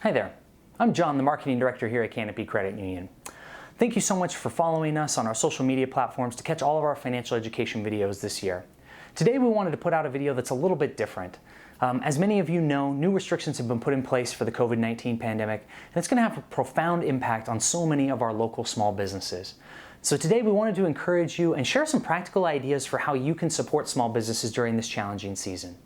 Hi there, I'm John, the Marketing Director here at Canopy Credit Union. Thank you so much for following us on our social media platforms to catch all of our financial education videos this year. Today we wanted to put out a video that's a little bit different. As many of you know, new restrictions have been put in place for the COVID-19 pandemic, and it's going to have a profound impact on so many of our local small businesses. So today we wanted to encourage you and share some practical ideas for how you can support small businesses during this challenging season.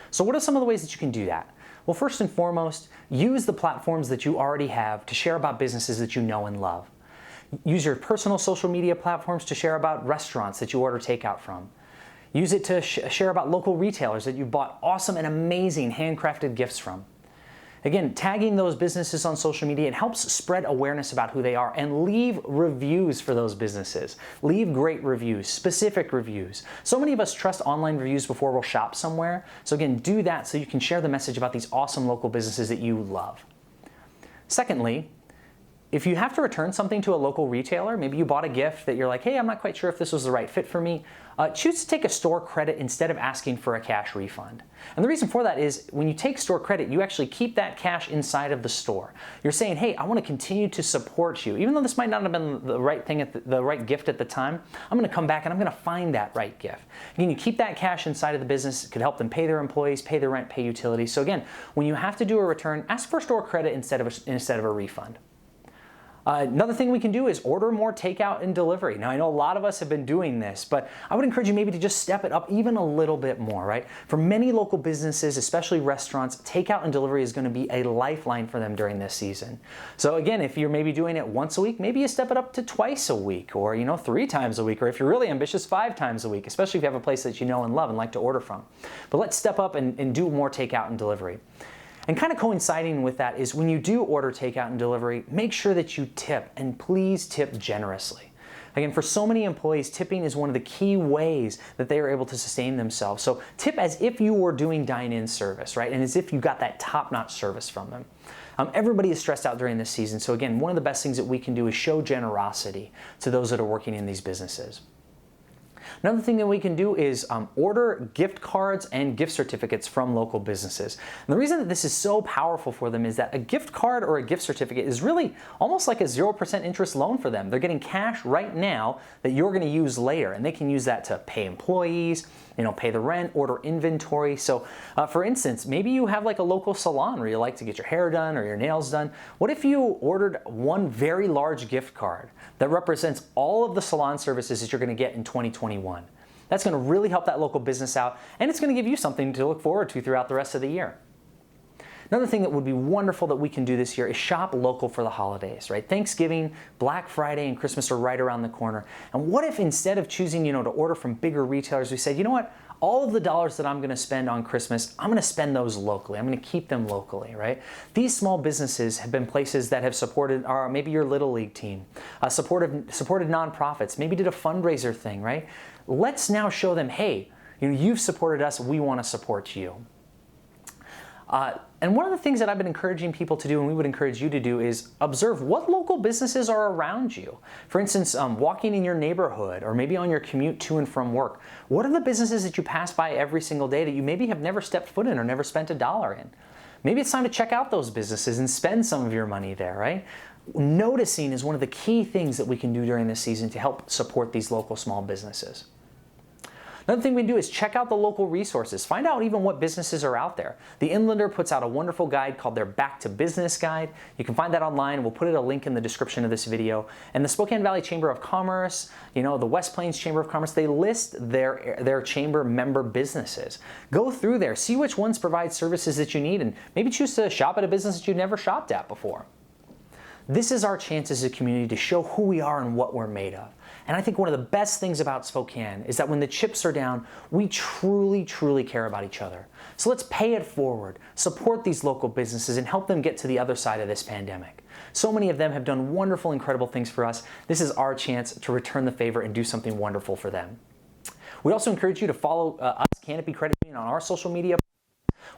So what are some of the ways that you can do that? Well, first and foremost, use the platforms that you already have to share about businesses that you know and love. Use your personal social media platforms to share about restaurants that you order takeout from. Use it to share about local retailers that you bought awesome and amazing handcrafted gifts from. Again, tagging those businesses on social media, it helps spread awareness about who they are, and leave reviews for those businesses. Leave great reviews, specific reviews. So many of us trust online reviews before we'll shop somewhere. So again, do that so you can share the message about these awesome local businesses that you love. Secondly, if you have to return something to a local retailer, maybe you bought a gift that you're like, hey, I'm not quite sure if this was the right fit for me, choose to take a store credit instead of asking for a cash refund. And the reason for that is when you take store credit, you actually keep that cash inside of the store. You're saying, hey, I want to continue to support you. Even though this might not have been the right thing, the right gift at the time, I'm going to come back and I'm going to find that right gift. Again, you keep that cash inside of the business. It could help them pay their employees, pay their rent, pay utilities. So again, when you have to do a return, ask for store credit instead of a refund. Another thing we can do is order more takeout and delivery. Now, I know a lot of us have been doing this, but I would encourage you maybe to just step it up even a little bit more, right? For many local businesses, especially restaurants, takeout and delivery is going to be a lifeline for them during this season. So again, if you're maybe doing it once a week, maybe you step it up to twice a week, or 3 times a week, or if you're really ambitious, 5 times a week, especially if you have a place that you know and love and like to order from. But let's step up and do more takeout and delivery. And kind of coinciding with that is when you do order takeout and delivery, make sure that you tip, and please tip generously. Again, for so many employees, tipping is one of the key ways that they are able to sustain themselves. So tip as if you were doing dine-in service, right? And as if you got that top-notch service from them. Everybody is stressed out during this season. So again, one of the best things that we can do is show generosity to those that are working in these businesses. Another thing that we can do is order gift cards and gift certificates from local businesses. And the reason that this is so powerful for them is that a gift card or a gift certificate is really almost like a 0% interest loan for them. They're getting cash right now that you're going to use later, and they can use that to pay employees, pay the rent, order inventory. So for instance, maybe you have like a local salon where you like to get your hair done or your nails done. What if you ordered one very large gift card that represents all of the salon services that you're going to get in 2021? That's going to really help that local business out, and it's going to give you something to look forward to throughout the rest of the year. Another thing that would be wonderful that we can do this year is shop local for the holidays, right? Thanksgiving, Black Friday, and Christmas are right around the corner. And what if instead of choosing, to order from bigger retailers, we said, you know what? All of the dollars that I'm going to spend on Christmas, I'm going to spend those locally. I'm going to keep them locally, right? These small businesses have been places that have supported maybe your Little League team, supported nonprofits, maybe did a fundraiser thing, right? Let's now show them, hey, you've supported us, we want to support you. And one of the things that I've been encouraging people to do, and we would encourage you to do, is observe what local businesses are around you. For instance, walking in your neighborhood, or maybe on your commute to and from work. What are the businesses that you pass by every single day that you maybe have never stepped foot in or never spent $1 in? Maybe it's time to check out those businesses and spend some of your money there, right? Noticing is one of the key things that we can do during this season to help support these local small businesses. Another thing we can do is check out the local resources. Find out even what businesses are out there. The Inlander puts out a wonderful guide called their Back to Business Guide. You can find that online. We'll put a link in the description of this video. And the Spokane Valley Chamber of Commerce, the West Plains Chamber of Commerce, they list their chamber member businesses. Go through there, see which ones provide services that you need, and maybe choose to shop at a business that you've never shopped at before. This is our chance as a community to show who we are and what we're made of. And I think one of the best things about Spokane is that when the chips are down, we truly, truly care about each other. So let's pay it forward, support these local businesses, and help them get to the other side of this pandemic. So many of them have done wonderful, incredible things for us. This is our chance to return the favor and do something wonderful for them. We also encourage you to follow us, Canopy Credit Union, on our social media.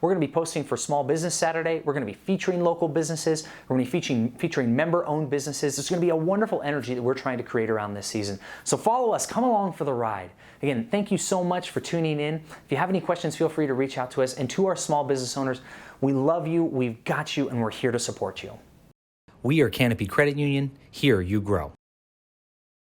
We're going to be posting for Small Business Saturday. We're going to be featuring local businesses. We're going to be featuring member-owned businesses. It's going to be a wonderful energy that we're trying to create around this season. So follow us. Come along for the ride. Again, thank you so much for tuning in. If you have any questions, feel free to reach out to us. And to our small business owners, we love you, we've got you, and we're here to support you. We are Canopy Credit Union. Here you grow.